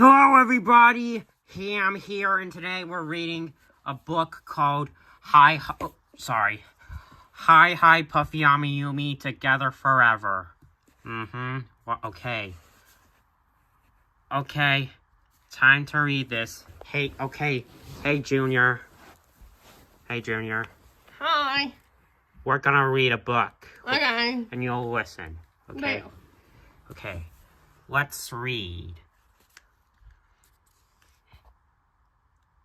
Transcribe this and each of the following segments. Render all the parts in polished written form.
Hello everybody, Hamm here, and today we're reading a book called Hi Hi Puffy AmiYumi Together Forever. Well, okay, time to read this. Hey Junior. Hi. We're gonna read a book. Okay. And you'll listen, okay? No. Okay, let's read.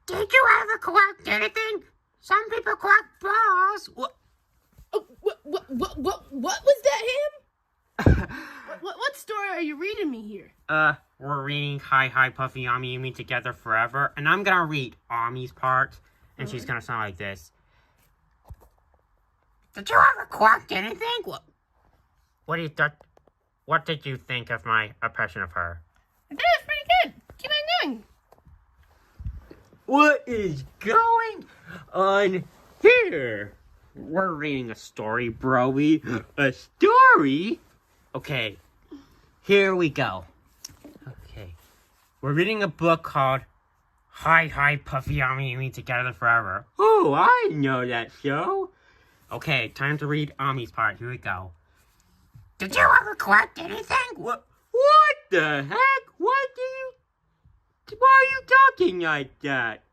Did you ever collect anything? Some people collect balls. What was that, Hamm? what story are you reading me here? We're reading Hi Hi Puffy AmiYumi Together Forever, and I'm gonna read Ami's part, and she's gonna sound like this. Did you ever collect anything? What did you think of my impression of her? I thought it was pretty good. Keep on going. What is going on here? We're reading a story, broy. A story? Okay, here we go. Okay, we're reading a book called Hi Hi Puffy AmiYumi Together Forever. Oh, I know that show. Okay, time to read Ami's part. Here we go. Did you ever collect anything? What the heck? Why are you talking like that?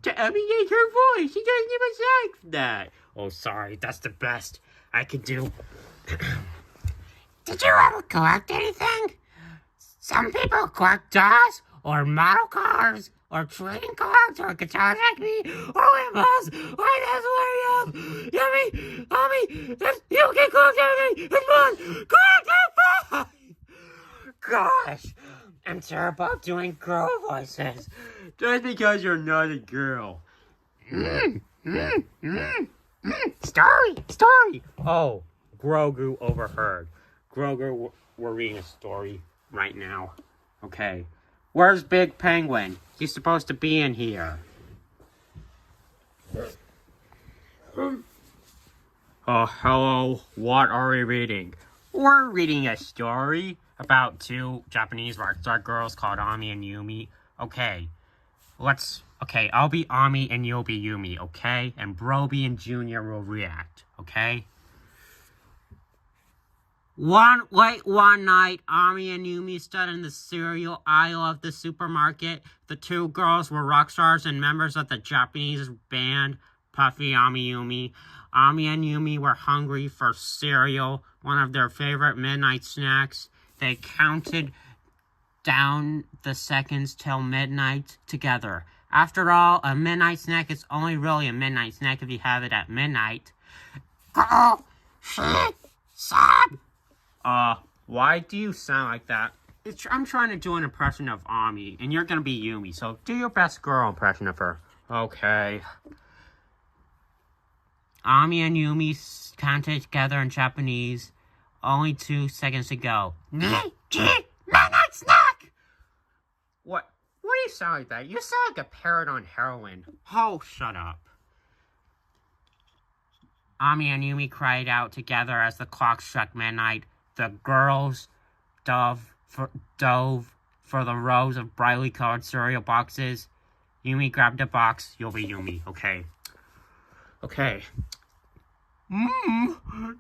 To emulate her voice. She doesn't even say that. Oh, sorry. That's the best I could do. Did you ever collect anything? Some people collect dolls, or model cars, or trading cards, or guitars like me, or weapons. That's what I am. Yummy, Mommy, you can collect everything. It's fun. Collect it fun. Gosh, I'm terrible at doing girl voices. Just because you're not a girl. Story. Oh, Grogu overheard. Grogu, we're reading a story right now. Okay. Where's Big Penguin? He's supposed to be in here. Oh, hello. What are we reading? We're reading a story about two Japanese rock star girls called Ami and Yumi. Okay, I'll be Ami and you'll be Yumi, okay? And Broby and Junior will react, okay? One night, Ami and Yumi stood in the cereal aisle of the supermarket. The two girls were rock stars and members of the Japanese band Puffy AmiYumi. Ami and Yumi were hungry for cereal, one of their favorite midnight snacks. They counted down the seconds till midnight together. After all, a midnight snack is only really a midnight snack if you have it at midnight. Why do you sound like that? I'm trying to do an impression of Ami, and you're gonna be Yumi, so do your best girl impression of her. Okay. Ami and Yumi counted together in Japanese. Only 2 seconds to go. Midnight snack! What do you sound like that? You sound like a parrot on heroin. Oh, shut up. Ami and Yumi cried out together as the clock struck midnight. The girls dove for the rows of brightly colored cereal boxes. Yumi grabbed a box. You'll be Yumi, okay?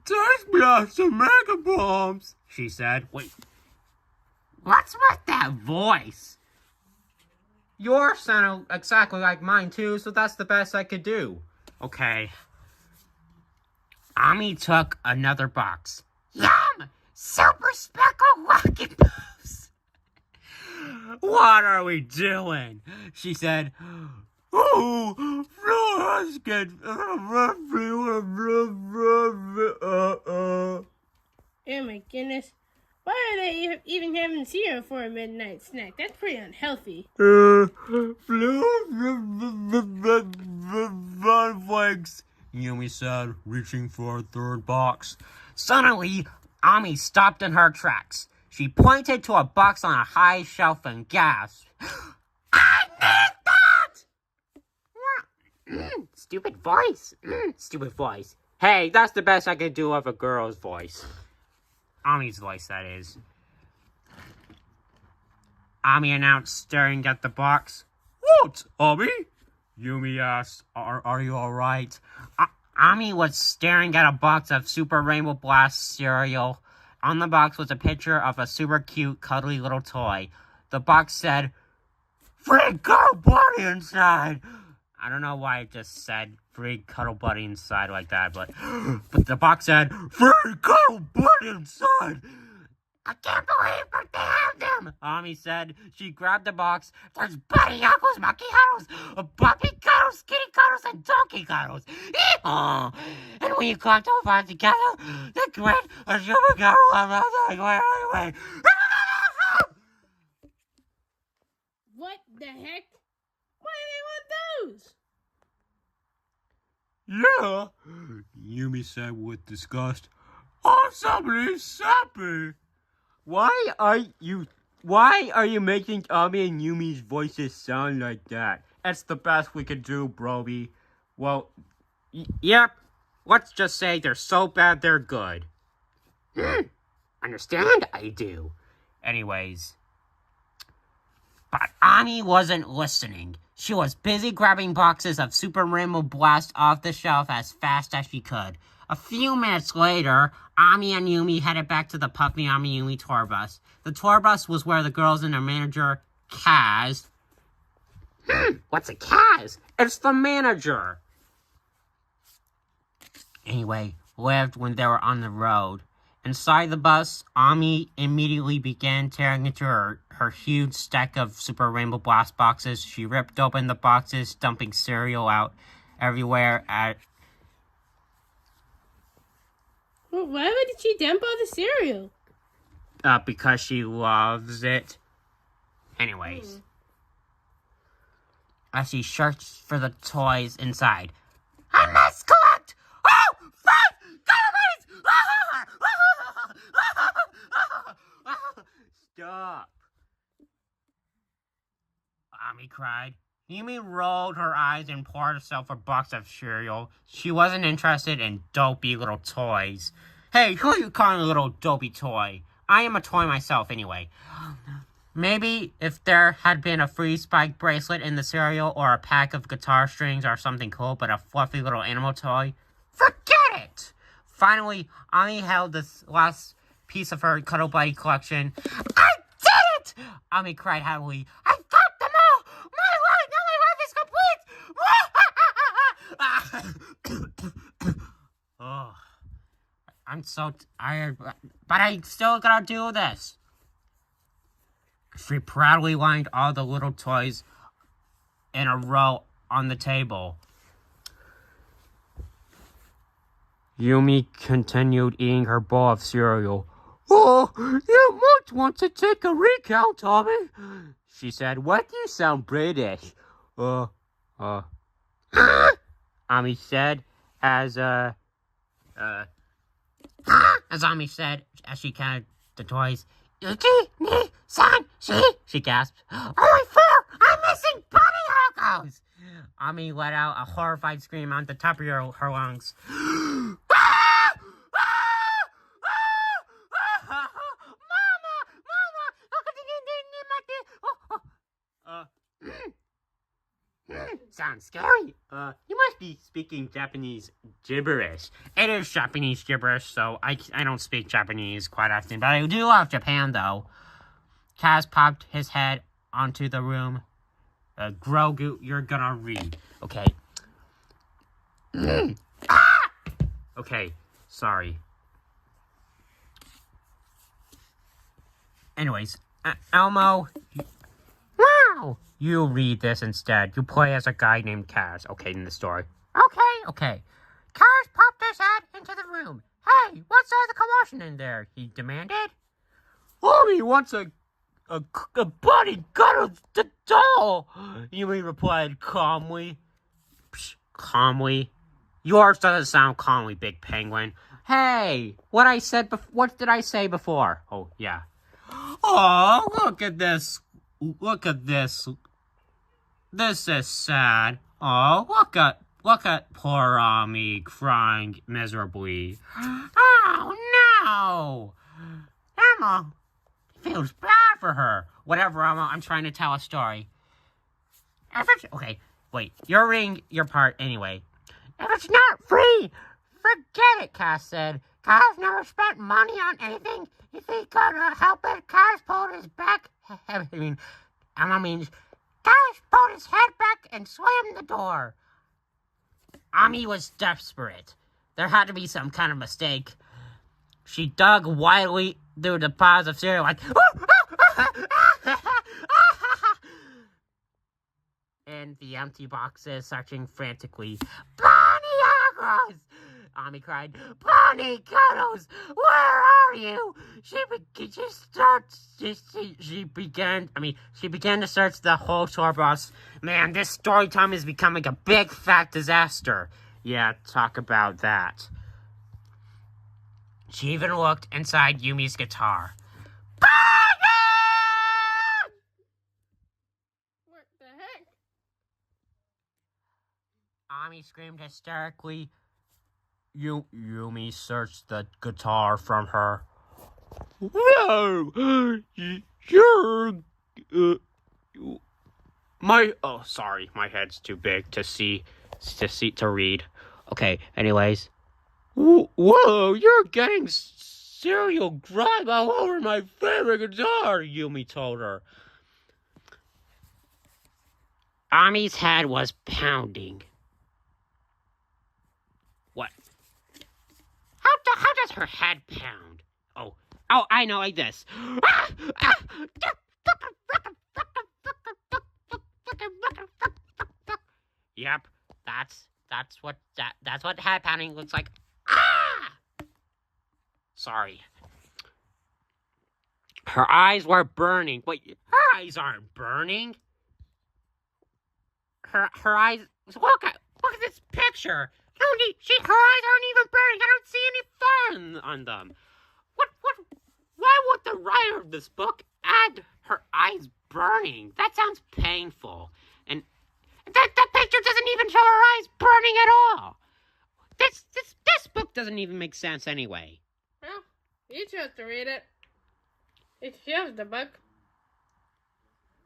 Taste me out some mega bombs, she said. Wait, what's with that voice? Yours sounded exactly like mine too, so that's the best I could do. Okay. Ami took another box. Yum! Super Speckle Rocket Puffs! What are we doing? She said. Oh, Flores get Oh my goodness. Why are they even having cereal for a midnight snack? That's pretty unhealthy. Flakes, Yumi said, reaching for a third box. Suddenly, Ami stopped in her tracks. She pointed to a box on a high shelf and gasped. I need that! Stupid voice. Stupid voice. Hey, that's the best I can do of a girl's voice. Ami's voice, that is. Ami announced, staring at the box. What, Ami? Yumi asked, Are you alright? Ami was staring at a box of Super Rainbow Blast cereal. On the box was a picture of a super cute, cuddly little toy. The box said, Free Cuddle Buddy inside! I don't know why it just said Free Cuddle Buddy inside like that, but the box said, Free Cuddle Buddy inside! I can't believe that they have them, Ami said. She grabbed the box. There's Buddy Cuddles, Monkey Cuddles, Puppy Cuddles, Kitty Cuddles, and Donkey Cuddles. Eehaw! And when you collect all five together, they create a super cuddle. Wait. What the heck? Why do they want those? Yeah, Yumi said with disgust. Oh, somebody's happy. Why are you making Ami and Yumi's voices sound like that? That's the best we could do, Broby. Well, yep. Let's just say they're so bad they're good. Understand? I do. Anyways. But Ami wasn't listening. She was busy grabbing boxes of Super Rainbow Blast off the shelf as fast as she could. A few minutes later, Ami and Yumi headed back to the Puffy AmiYumi tour bus. The tour bus was where the girls and their manager, Kaz... What's a Kaz? It's the manager! Anyway, lived when they were on the road. Inside the bus, Ami immediately began tearing into her huge stack of Super Rainbow Blast boxes. She ripped open the boxes, dumping cereal out everywhere at... Well, why would she dump all the cereal? Because she loves it. Anyways. As she searched for the toys inside. I must collect all 5 calories! Stop. Ami cried. Yumi rolled her eyes and poured herself a box of cereal. She wasn't interested in dopey little toys. Hey, who are you calling a little dopey toy? I am a toy myself, anyway. Maybe if there had been a free spike bracelet in the cereal or a pack of guitar strings or something cool, but a fluffy little animal toy, forget it! Finally, Ami held this last piece of her Cuddle Buddy collection. I did it! Ami cried happily. I've got them all! My life is complete! Oh, I'm so tired, but I still gotta do this. She proudly lined all the little toys in a row on the table. Yumi continued eating her bowl of cereal. Oh, you might want to take a recount, Tommy, she said. What do you sound British? Ami said, as Ami said, as she counted the toys. Yuki, ni, san, she gasped. Only 4! I'm missing bunny logos! Ami let out a horrified scream on the top of her lungs. Sounds scary. You must be speaking Japanese gibberish. It is Japanese gibberish, so I don't speak Japanese quite often, but I do love Japan, though. Kaz popped his head onto the room. Grogu, you're gonna read. Okay. Okay, sorry. Anyways, Elmo... Wow! You read this instead. You play as a guy named Kaz, okay, in the story. Okay. Kaz popped his head into the room. Hey, what's all the commotion in there? He demanded. Mommy wants a buddy cuddle the doll, Yumi replied calmly. Psh, calmly? Yours doesn't sound calmly, Big Penguin. Hey, what did I say before? Oh, yeah. Oh, look at this. This is sad. Oh, look at poor Ami crying miserably. Oh, no! Emma, feels bad for her. Whatever, I'm trying to tell a story. Okay, wait. You're reading your part anyway. If it's not free, forget it, Cass said. Cass never spent money on anything. If he could help it, Cass pulled his back. Emma means Cass pulled his head back and slammed the door. Ami was desperate. There had to be some kind of mistake. She dug wildly through the piles of cereal like... and the empty boxes, searching frantically. Bonnie Cuddles! Ami cried. Bonnie Cuddles! Where are you? She began to search the whole tour bus. Man, this story time is becoming a big fat disaster. Yeah, talk about that. She even looked inside Yumi's guitar. What the heck? Ami screamed hysterically. Yumi searched the guitar from her. Whoa! You're... sorry, my head's too big to read. Okay, anyways. Whoa, you're getting cereal grime all over my favorite guitar, Yumi told her. Ami's head was pounding. What? How does her head pound? Oh, I know, like this. Yep, that's what head pounding looks like. Sorry. Her eyes were burning. Wait, her eyes aren't burning. Her eyes. Look at this picture. Her eyes aren't even burning. I don't see any fur on them. Why would the writer of this book add her eyes burning? That sounds painful. And that picture doesn't even show her eyes burning at all. This book doesn't even make sense anyway. Well, you chose to read it. It shows the book.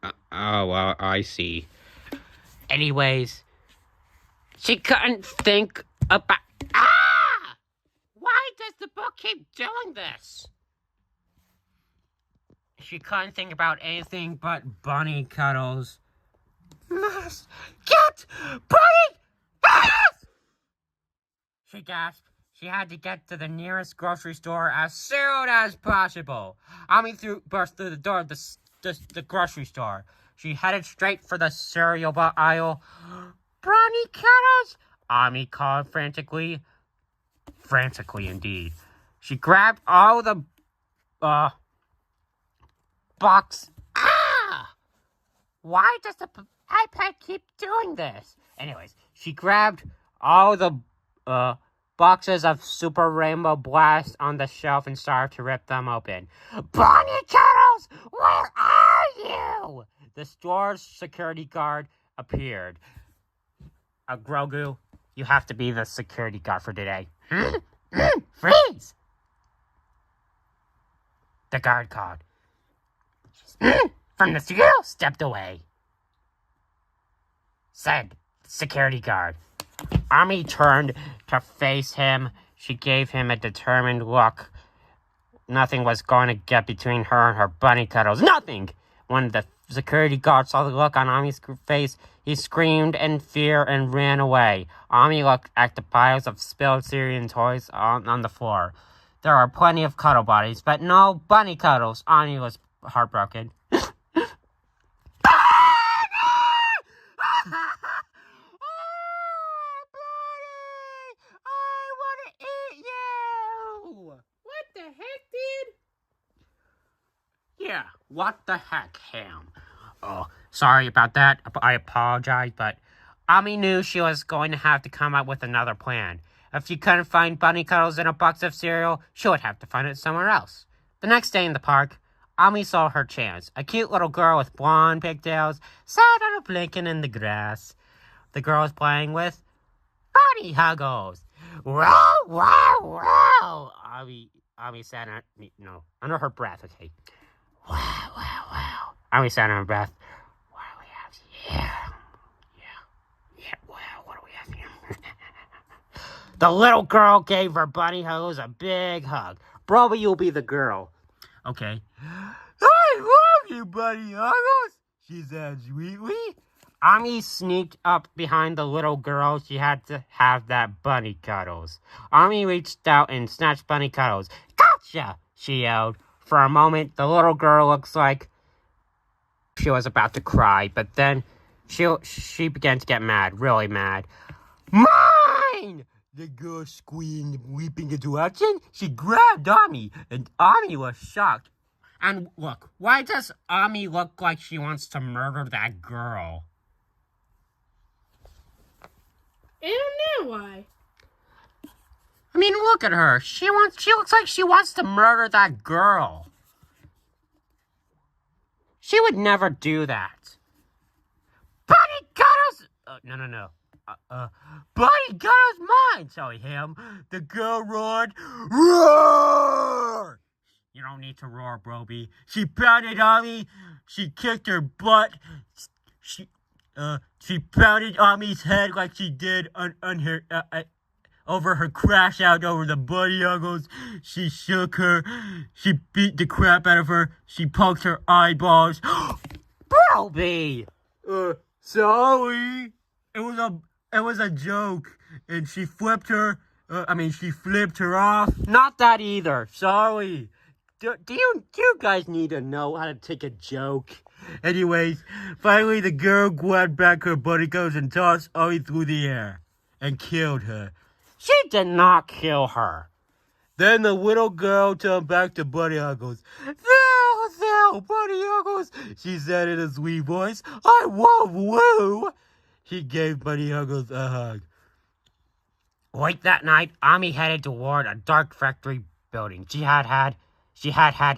Well, I see. Anyways, she couldn't think about... Why does the book keep doing this? She couldn't think about anything but Bunny Cuddles. Must get Bunny Cuddles! She gasped. She had to get to the nearest grocery store as soon as possible. Ami burst through the door of the grocery store. She headed straight for the cereal aisle. Bunny Cuddles! Ami called frantically. Frantically, indeed. She grabbed all the, box. Why does the iPad keep doing this? Anyways, she grabbed all the, boxes of Super Rainbow Blast on the shelf and started to rip them open. Bunny Cuddles, where are you? The store's security guard appeared. Grogu, you have to be the security guard for today. Freeze! The guard called. From the studio, stepped away. Said security guard. Ami turned to face him. She gave him a determined look. Nothing was going to get between her and her Bunny Cuddles. Nothing! When the security guard saw the look on Ami's face, he screamed in fear and ran away. Ami looked at the piles of spilled cereal and toys on the floor. There are plenty of cuddle bodies, but no Bunny Cuddles. Ami was heartbroken. Yeah, what the heck, Hamm? Oh, sorry about that. I apologize, but Ami knew she was going to have to come up with another plan. If she couldn't find Bunny Cuddles in a box of cereal, she would have to find it somewhere else. The next day in the park, Ami saw her chance. A cute little girl with blonde pigtails sat on a blanket in the grass. The girl was playing with Bunny Huggles. Wow, wow, wow! Ami said, under her breath, okay. Wow. Ami said under her breath. What do we have here? Yeah, wow, what do we have here? The little girl gave her bunny hose a big hug. Brother, you'll be the girl. Okay. I love you, bunny huggles, she said sweetly. Ami sneaked up behind the little girl. She had to have that bunny cuddles. Ami reached out and snatched bunny cuddles. Gotcha, she yelled. For a moment, the little girl looks like she was about to cry, but then she began to get mad, really mad. Mine! The girl screamed, leaping into action. She grabbed Ami, and Ami was shocked. And look, why does Ami look like she wants to murder that girl? I don't know why. I mean, look at her. She looks like she wants to murder that girl. She would never do that. Bunny Cuddles! No. Bunny Cuddles mine! Sorry, Hamm. The girl roared. Roar! You don't need to roar, Broby. She pounded Ami. She kicked her butt. She pounded Ami's head like she did on her, over her crash out over the bunny huggles. She shook her. She beat the crap out of her. She poked her eyeballs. Broby! Sorry. It was a joke. And she flipped her. She flipped her off. Not that either. Sorry. Do you guys need to know how to take a joke? Anyways, finally the girl grabbed back her bunny coats and tossed Ami through the air and killed her. She did not kill her. Then the little girl turned back to Bunny Huggles. There, Bunny Huggles, she said in a sweet voice. I love you. He gave Bunny Huggles a hug. Late that night, Ami headed toward a dark factory building. She had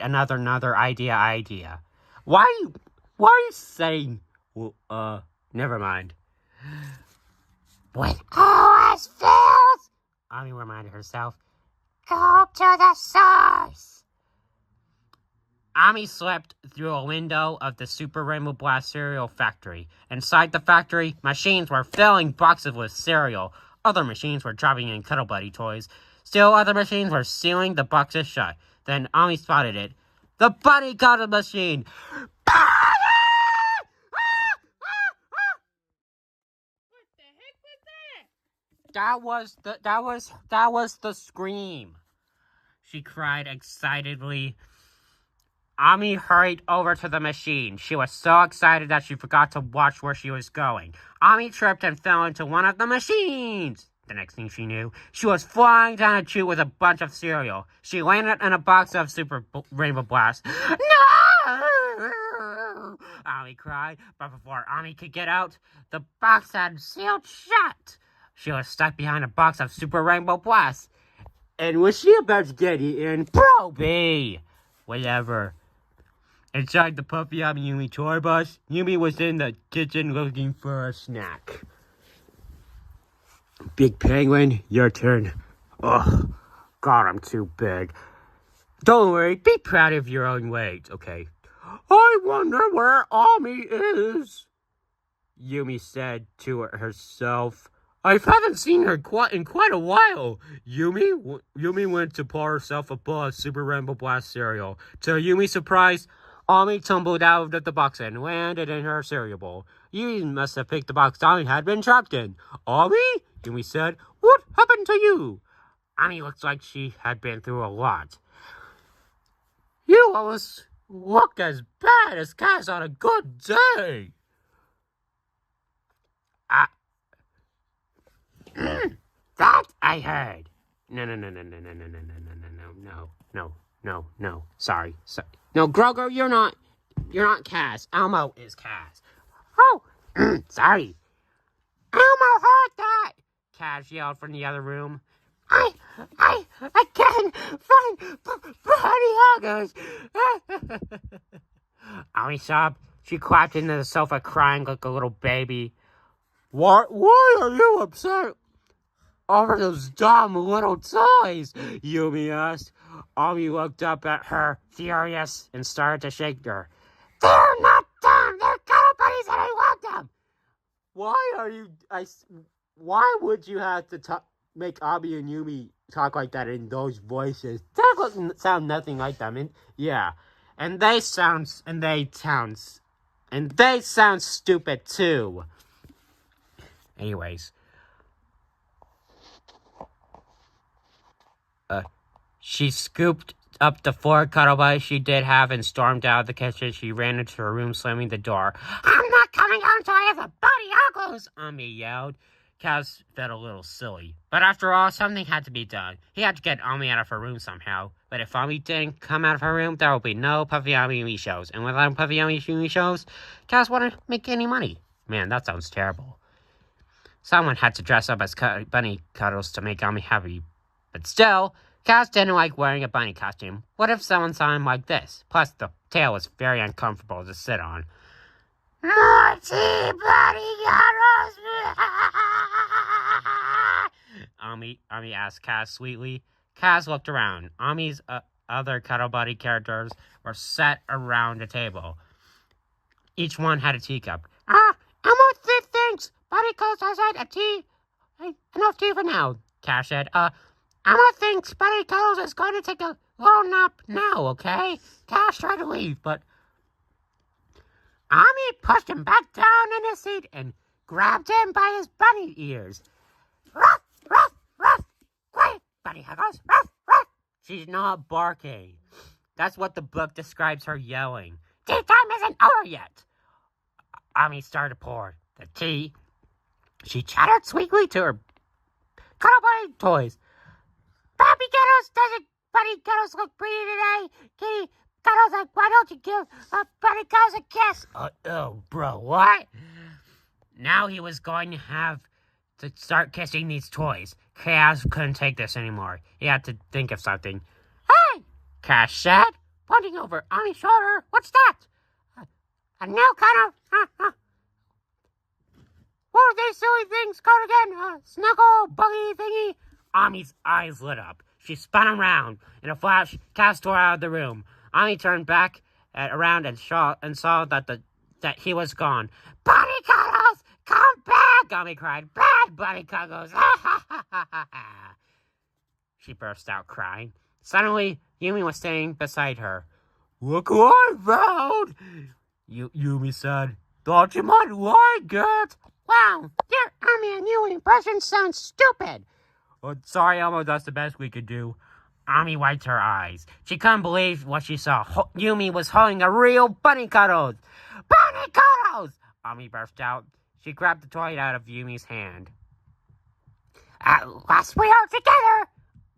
another idea. Why are you saying? Well, never mind. When all else fails, Ami reminded herself, go to the source. Ami slipped through a window of the Super Rainbow Blast cereal factory. Inside the factory, machines were filling boxes with cereal. Other machines were dropping in Cuddle Buddy toys. Still other machines were sealing the boxes shut. Then Ami spotted it. The Bunny Cuddle machine! What the heck was that? That was the scream. She cried excitedly. Ami hurried over to the machine. She was so excited that she forgot to watch where she was going. Ami tripped and fell into one of the machines. The next thing she knew, she was flying down a chute with a bunch of cereal. She landed in a box of Super Rainbow Blast. No! Ami cried, but before Ami could get out, the box had sealed shut. She was stuck behind a box of Super Rainbow Blast. And was she about to get eaten? Broby! Whatever. Inside the Puffy AmiYumi toy bus, Yumi was in the kitchen looking for a snack. Big Penguin, your turn. Oh, God, I'm too big. Don't worry, be proud of your own weight, okay? I wonder where Ami is, Yumi said to herself. I haven't seen her in quite a while. Yumi went to pour herself a bowl of Super Rainbow Blast cereal. To Yumi's surprise, Ami tumbled out of the box and landed in her cereal bowl. Yumi must have picked the box Ami had been trapped in. Ami? Yumi said, what happened to you? Ami looks like she had been through a lot. You always look as bad as cats on a good day. That I heard. No. Sorry. No, Grogu, you're not Cass. Elmo is Cass. Oh, sorry. Elmo heard that. Cass yelled from the other room. I can't find Bunny Huggers. Ami sobbed. She clapped into the sofa crying like a little baby. Why are you upset over those dumb little toys? Yumi asked. Ami looked up at her, furious, and started to shake her. They're not them! They're cuddle buddies and I want them! Why would you have to make AmiYumi talk like that in those voices? That sound nothing like them. And they sound stupid too. Anyways. She scooped up the 4 cuddle buddies she did have and stormed out of the kitchen. She ran into her room, slamming the door. I'm not coming out until I have a buddy uggles, Ami yelled. Kaz felt a little silly. But after all, something had to be done. He had to get Ami out of her room somehow. But if Ami didn't come out of her room, there would be no Puffy AmiYumi shows. And without Puffy AmiYumi shows, Kaz wouldn't make any money. Man, that sounds terrible. Someone had to dress up as bunny cuddles to make Ami happy. But still, Kaz didn't like wearing a bunny costume. What if someone saw him like this? Plus, the tail was very uncomfortable to sit on. More tea, bunny cuddles! Ami asked Kaz sweetly. Kaz looked around. Ami's other cuddle buddy characters were set around the table. Each one had a teacup. Elmo thinks bunny cuddles outside a tea. Enough tea for now, Kaz said. Emma thinks Bunny Cuddles is going to take a long nap now, okay? Cash tried to leave, but Ami pushed him back down in his seat and grabbed him by his bunny ears. Ruff, ruff, ruff. Quiet, Bunny Cuddles. Ruff, ruff. She's not barking. That's what the book describes her yelling. Tea time isn't over yet. Ami started to pour the tea. She chattered sweetly to her cuddle buddy toys. Puppy Bunny Cuddles look pretty today. Kitty Cuddles like, why don't you give Bunny Cuddles a kiss? Bro, what? Now he was going to have to start kissing these toys. Kaz couldn't take this anymore. He had to think of something. Hey, Kaz said, pointing over Ami's shoulder. What's that? A new kind of... What are these silly things called again? Snuggle, buggy thingy? Ami's eyes lit up. She spun around. In a flash, Kaz tore out of the room. Ami turned back around and saw that he was gone. Bunny Cuddles, come back! Ami cried. Bad Bunny Cuddles! She burst out crying. Suddenly, Yumi was standing beside her. Look who I found! Yumi said. Thought you might like it. Wow, your AmiYumi impression sounds stupid. Well, sorry, Elmo, that's the best we could do. Ami wiped her eyes. She couldn't believe what she saw. Yumi was holding a real Bunny Cuddles. Bunny Cuddles! Ami burst out. She grabbed the toy out of Yumi's hand. At last we are together,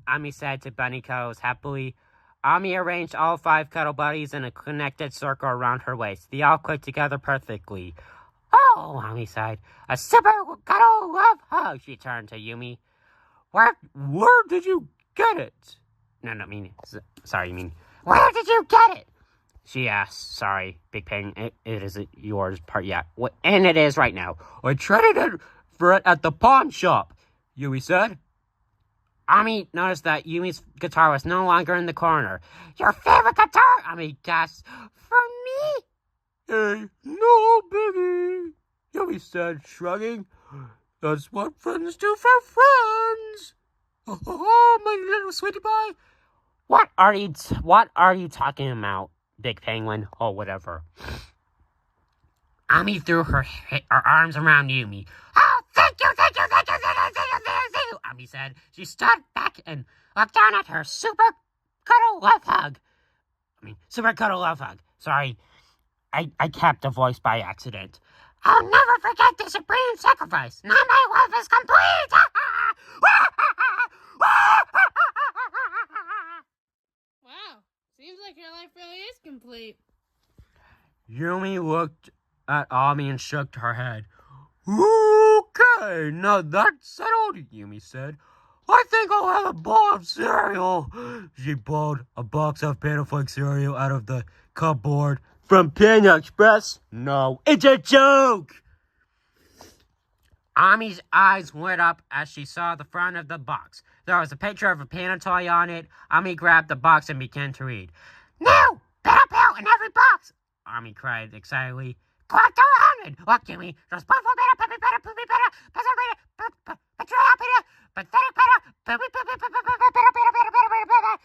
Ami said to Bunny Cuddles happily. Ami arranged all 5 cuddle buddies in a connected circle around her waist. They all clicked together perfectly. Oh, Ami sighed. A super cuddle love hug. She turned to Yumi. Where did you get it? Where did you get it? She asked. Sorry, Big Peng, it isn't yours part yet. And it is right now. I traded it for it at the pawn shop, Yumi said. Ami noticed that Yumi's guitar was no longer in the corner. Your favorite guitar? Ami gasped. For me? Hey, no biggie, Yumi said, shrugging. That's what friends do for friends. Oh, my little sweetie boy. What are you talking about, Big Penguin? Oh, whatever. Ami threw her arms around Yumi. Oh, thank you. Ami said. She stood back and looked down at her super cuddle love hug. Sorry, I kept the voice by accident. I'll never forget the supreme sacrifice. Now my life is complete. Wow, seems like your life really is complete. Yumi looked at Ami and shook her head. Okay, now that's settled, Yumi said. I think I'll have a bowl of cereal. She pulled a box of Panda Flake cereal out of the cupboard. From Panda Express? No, it's a joke. Ami's eyes lit up as she saw the front of the box. There was a picture of a panda toy on it. Ami grabbed the box and began to read. New! Better pill in every box! Ami cried excitedly. Collect 100! Look, Jimmy, there's Puffy better, Puppy better, Poopy better, Puzzle better, Patriot better, Pathetic better, Poopy better,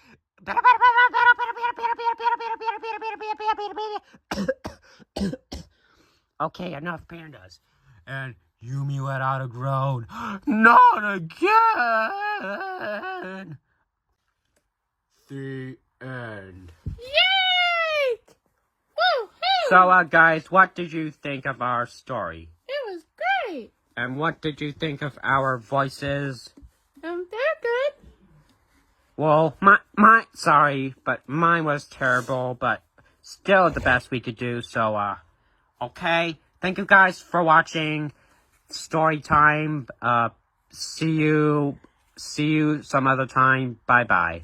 Okay, enough pandas. And Yumi let out a groan. Not again! The end. Yay! Woo-hoo! So, guys, what did you think of our story? It was great. And what did you think of our voices? They're good. Well, sorry, but mine was terrible, but still the best we could do, so, okay. Thank you guys for watching Story Time. See you some other time. Bye-bye.